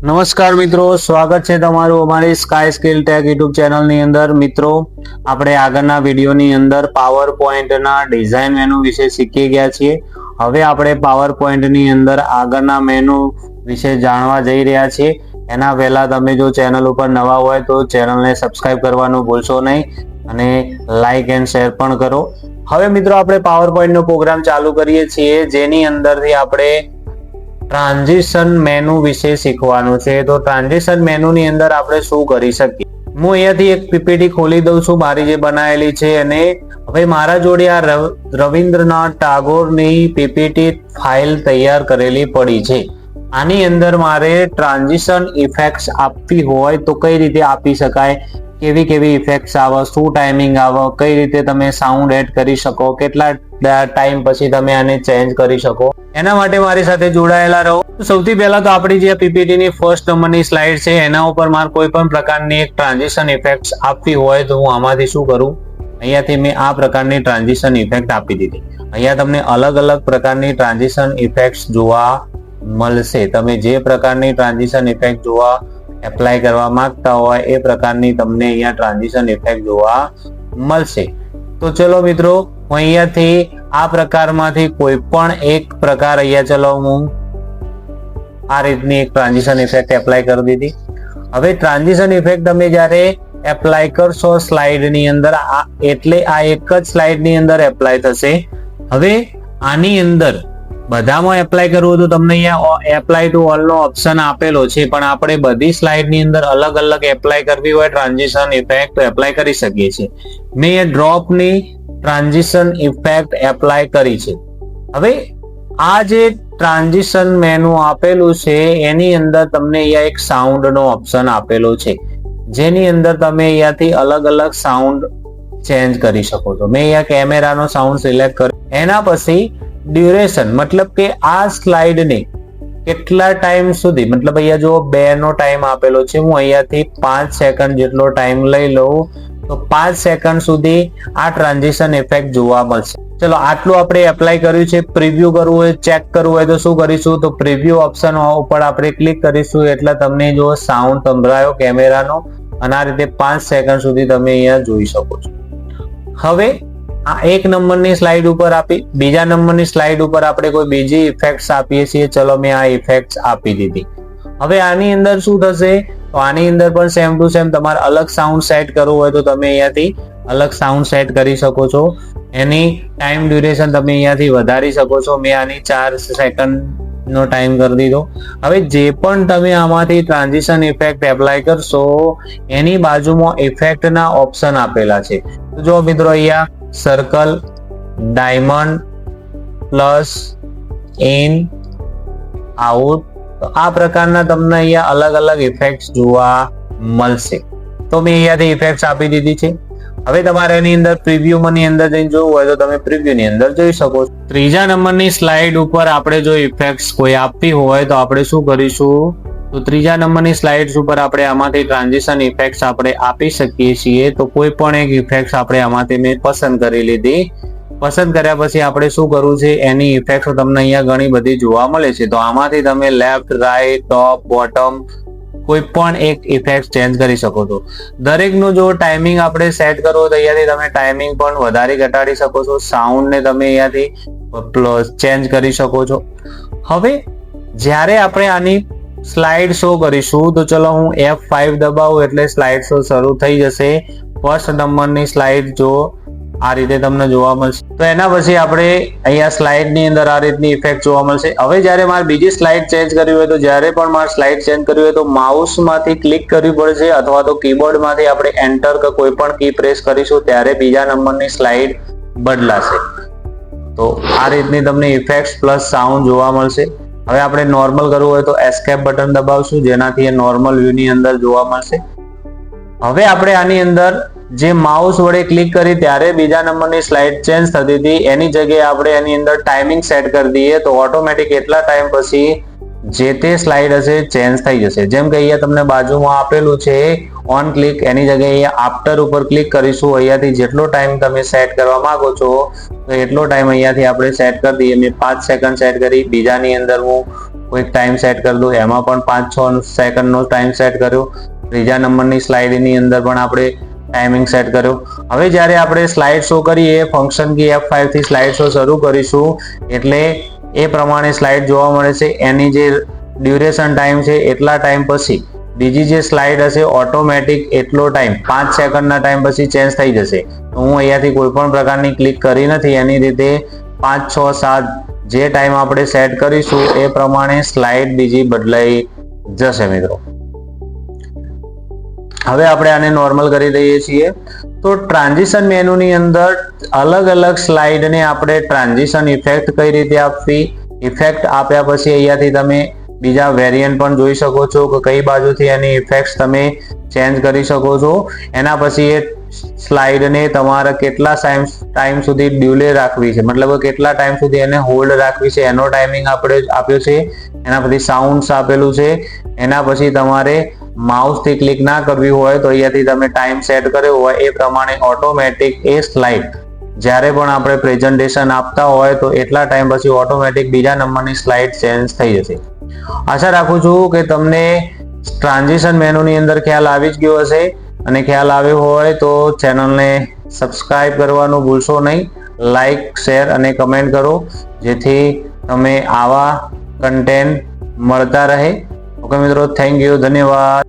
નમસ્કાર મિત્રો, સ્વાગત છે તમારું અમારી સ્કાય સ્કિલ ટેક યુટ્યુબ ચેનલની અંદર. મિત્રો, આપણે આગળના વિડીયોની અંદર પાવર પોઈન્ટના ડિઝાઇન મેનુ વિશે શીખી ગયા છીએ. હવે આપણે પાવર પોઈન્ટની અંદર આગળના મેનુ વિશે જાણવા જઈ રહ્યા છીએ. એના પહેલા તમે જો ચેનલ ઉપર નવા હોય તો ચેનલને સબસ્ક્રાઇબ કરવાનું ભૂલશો નહીં અને લાઈક એન્ડ શેર પણ કરો. હવે મિત્રો, આપણે પાવર પોઈન્ટનો પ્રોગ્રામ ચાલુ કરીએ છીએ, જેની અંદરથી આપણે ટ્રાન્ઝિશન મેનુ વિશે શીખવાનું છે. તો ટ્રાન્ઝિશન મેનુની અંદર આપણે શું કરી શકીએ? હું અહીંયાથી એક પીપીટી ખોલી દઉં છું મારી જે બનાવેલી છે, અને હવે મારા જોડે આ રવિન્દ્રનાથ ટાગોરની પીપીટી ફાઇલ તૈયાર કરેલી પડી છે. આની અંદર મારે ટ્રાન્ઝિશન ઇફેક્ટ્સ આપવી હોય તો કઈ રીતે આપી શકાય, કેવી કેવી ઇફેક્ટ્સ આવે, શું ટાઈમિંગ આવે, કઈ રીતે તમે સાઉન્ડ એડ કરી શકો, કેટલા ટાઈમ પછી તમે આને ચેન્જ કરી શકો, એના માટે મારી સાથે જોડાયેલા રહો. સૌથી પહેલા તો આપણી જે પીપીટી ની ફર્સ્ટ નંબરની સ્લાઇડ છે એના ઉપર મારે કોઈ પણ પ્રકારની એક ટ્રાન્ઝિશન ઇફેક્ટ આપવી હોય તો હું આમાંથી શું કરું, અહીંયાથી મેં આ પ્રકારની ટ્રાન્ઝિશન ઇફેક્ટ આપી દીધી. અહીંયા તમને અલગ અલગ પ્રકારની ટ્રાન્ઝિશન ઇફેક્ટ જોવા મળશે. તમે જે પ્રકારની ટ્રાન્ઝિશન ઇફેક્ટ જોવા એપ્લાય કરવા માંગતા હોય એ પ્રકારની તમને અહીંયા ટ્રાન્ઝિશન ઇફેક્ટ જોવા મળશે. તો ચલો મિત્રો, હું અહીંયાથી આ પ્રકારમાંથી કોઈ પણ એક પ્રકાર અહીંયા ચલો હું આ રીતની એક ટ્રાન્ઝિશન ઇફેક્ટ એપ્લાય કરી દીધી. હવે ટ્રાન્ઝિશન ઇફેક્ટ તમે જ્યારે એપ્લાય કરશો સ્લાઇડની અંદર, એટલે આ એક જ સ્લાઇડની અંદર એપ્લાય થશે. હવે આની અંદર બધામાં એપ્લાય કરવું તો તમને અહીંયા apply to all know option આપેલો છે, પણ આપણે બધી સ્લાઇડની અંદર અલગ અલગ એપ્લાય કરવી હોય ટ્રાન્ઝિશન ઇફેક્ટ તો એપ્લાય કરી શકીએ છીએ. મેં એ ડ્રોપની ટ્રાન્ઝિશન ઇફેક્ટ એપ્લાય કરી છે. હવે આ જે ટ્રાન્ઝિશન મેનુ આપેલું છે એની અંદર તમને અહીંયા એક સાઉન્ડ નો ઓપ્શન આપેલો છે, જેની અંદર તમે અહીંયાથી અલગ અલગ સાઉન્ડ ચેન્જ કરી શકો છો. મેં અહીંયા કેમેરાનો સાઉન્ડ સિલેક્ટ કર્યો. એના પછી ડ્યુરેશન, મતલબ કે આ સ્લાઇડને કેટલા ટાઈમ સુધી, મતલબ અહીંયા જો 2 નો ટાઈમ આપેલો છે, હું અહીંયાથી 5 સેકન્ડ જેટલો ટાઈમ લઈ લઉં તો 5 સેકન્ડ સુધી આ ટ્રાન્ઝિશન ઇફેક્ટ જોવા મળશે. ચલો, આટલું આપણે એપ્લાય કર્યું છે. પ્રિવ્યુ કરવું હોય, ચેક કરવું હોય તો શું કરીશું, તો પ્રિવ્યુ ઓપ્શન ઉપર આપણે ક્લિક કરીશું એટલે તમને જો સાઉન્ડ સંભળાયો કેમેરાનો, અને આ રીતે 5 સેકન્ડ સુધી તમે અહીંયા જોઈ શકો છો. હવે આ એક નંબરની સ્લાઇડ ઉપર આપી, બીજા નંબરની સ્લાઇડ ઉપર આપણે કોઈ બીજી ઇફેક્ટ્સ આપીએ છીએ. ચલો, મેં આ ઇફેક્ટ્સ આપી દીધી. હવે આની અંદર શું થશે, તો આની અંદર પણ સેમ ટુ સેમ તમારે અલગ સાઉન્ડ સેટ કરવું હોય તો તમે અહીંયાથી અલગ સાઉન્ડ સેટ કરી શકો છો. એની ટાઈમ ડ્યુરેશન તમે અહીંયાથી વધારી શકો છો. મેં આની 4 સેકન્ડ નો ટાઈમ કરી દીધો. હવે જે પણ તમે આમાંથી ટ્રાન્ઝિશન ઇફેક્ટ એપ્લાય કરશો એની બાજુમાં ઇફેક્ટના ઓપ્શન આપેલા છે. તો જો મિત્રો, અહીંયા circle, diamond, plus, in, out, તો આ પ્રકારના તમને અહીંયા અલગ અલગ ઇફેક્ટ જોવા મળશે. તો મેં અહીંયાથી ઇફેક્ટ આપી દીધી છે. હવે તમારે એની અંદર પ્રિવ્યુ ની અંદર જઈને જોવું હોય તો તમે પ્રિવ્યુ ની અંદર જોઈ શકો છો. ત્રીજા નંબરની સ્લાઇડ ઉપર આપણે જો ઇફેક્ટ્સ કોઈ આપવી હોય તો આપણે શું કરીશું, તો ત્રીજા નંબરની સ્લાઇડ્સ ઉપર આપણે આમાંથી ટ્રાન્ઝિશન ઇફેક્ટ્સ આપણે આપી શકીએ છીએ. તો કોઈ પણ એક ઇફેક્ટ્સ આપણે આમાંથી મેં પસંદ કરી લીધી. પસંદ કર્યા પછી આપણે શું કરવું છે, એની ઇફેક્ટ્સ તમને અહીંયા ઘણી બધી જોવા મળે છે. તો આમાંથી તમે લેફ્ટ, રાઈટ, ટોપ, બોટમ કોઈ પણ એક ઇફેક્ટ ચેન્જ કરી શકો છો. દરેકનું જો ટાઈમિંગ આપણે સેટ કરવો તો અહીંયાથી તમે ટાઈમિંગ પણ વધારી ઘટાડી શકો છો. સાઉન્ડ ને તમે અહીંયાથી ચેન્જ કરી શકો છો. હવે જ્યારે આપણે આની સ્લાઇડ શો કરીશું તો ચલો હું F5 દબાવું એટલે સ્લાઇડ શો શરૂ થઈ જશે. ફર્સ્ટ નંબરની સ્લાઇડ જો આ રીતે તમને જોવા મળશે. તો એના પછી આપણે અહીંયા સ્લાઇડ ની અંદર આ રીતની ઇફેક્ટ જોવા મળશે. હવે જ્યારે મારે બીજી સ્લાઇડ ચેન્જ કરવી હોય તો જ્યારે પણ મારે સ્લાઇડ ચેન્જ કરવી હોય તો માઉસ માંથી ક્લિક કરવી પડશે, અથવા તો કીબોર્ડ માંથી આપણે એન્ટર કે કોઈ પણ કી પ્રેસ કરીશું ત્યારે બીજા નંબરની સ્લાઇડ બદલાશે. તો આ રીતની તમને ઇફેક્ટ પ્લસ સાઉન્ડ જોવા મળશે. હવે આપણે નોર્મલ કરવું હોય તો એસ્કેપ બટન દબાવશું, જેનાથી એ નોર્મલ વ્યૂ ની અંદર જોવા મળશે. હવે આપણે આની અંદર જે માઉસ વડે ક્લિક કરી ત્યારે બીજા નંબરની સ્લાઇડ ચેન્જ થતી હતી, એની જગ્યાએ આપણે એની અંદર ટાઈમિંગ સેટ કરી દઈએ તો ઓટોમેટિક એટલા ટાઈમ પછી જે તે સ્લાઇડ હશે ચેન્જ થઈ જશે. જેમ કે અહીંયા તમને બાજુમાં આપેલું છે ઓન ક્લિક, એની જગ્યાએ અહીંયા આફ્ટર ઉપર ક્લિક કરીશું. અહીંયાથી જેટલો ટાઈમ તમે સેટ કરવા માંગો છો તો એટલો ટાઈમ અહીંયાથી આપણે સેટ કરી દઈએ. મેં 5 સેકન્ડ સેટ કરી, બીજાની અંદર હું કોઈક ટાઈમ સેટ કરી દો, એમાં પણ 5-6 સેકન્ડનો ટાઈમ સેટ કર્યો. ત્રીજા નંબરની સ્લાઇડની અંદર પણ આપણે ટાઈમિંગ સેટ કર્યો. હવે જ્યારે આપણે સ્લાઇડ શો કરીએ ફંક્શન કી F5 થી સ્લાઇડ શો શરૂ કરીશું એટલે એ પ્રમાણે સ્લાઇડ જોવા મળે છે. એની જે ડ્યુરેશન ટાઈમ છે એટલા ટાઈમ પછી બીજી જે સ્લાઇડ હશે ઓટોમેટિક એટલો ટાઈમ 5 સેકન્ડના ટાઈમ પછી ચેન્જ થઈ જશે. તો હું અહીંયાથી કોઈ પણ પ્રકારની ક્લિક કરી નથી, એની રીતે 5, 6, 7 જે ટાઈમ આપણે સેટ કરીશું એ પ્રમાણે સ્લાઇડ બીજી બદલાઈ જશે મિત્રો. હવે આપણે આને નોર્મલ કરી દઈએ છીએ. તો ટ્રાન્ઝિશન મેનુની અંદર અલગ અલગ સ્લાઇડને આપણે ટ્રાન્ઝિશન ઇફેક્ટ કઈ રીતે આપવી, ઇફેક્ટ આપ્યા પછી અહીંયાથી તમે બીજા વેરિયન્ટ પણ જોઈ શકો છો કે કઈ બાજુથી એની ઇફેક્ટ્સ તમે ચેન્જ કરી શકો છો. એના પછી એ સ્લાઇડને તમારે કેટલા ટાઈમ સુધી ડિલે રાખવી છે, મતલબ કેટલા ટાઈમ સુધી એને હોલ્ડ રાખવી છે એનો ટાઈમિંગ આપણે આપ્યો છે. એના પછી સાઉન્ડ્સ આપેલું છે. એના પછી તમારે માઉસથી ક્લિક ના કરવી હોય તો અહીંયાથી તમે ટાઈમ સેટ કર્યો હોય એ પ્રમાણે ઓટોમેટિક એ સ્લાઇડ જ્યારે પણ આપણે પ્રેઝન્ટેશન આપતા હોય તો એટલા ટાઈમ પછી ઓટોમેટિક બીજા નંબરની સ્લાઇડ ચેન્જ થઈ જશે. આશા રાખું છું કે તમને ટ્રાન્ઝિશન મેનુની અંદર ખ્યાલ આવી જ ગયો હશે, અને ખ્યાલ આવ્યો હોય તો ચેનલને સબસ્ક્રાઇબ કરવાનું ભૂલશો નહીં. લાઈક, શેર અને કમેન્ટ કરો જેથી તમે આવા કન્ટેન્ટ મળતા રહે. ઓકે મિત્રો, થેન્ક યુ, ધન્યવાદ.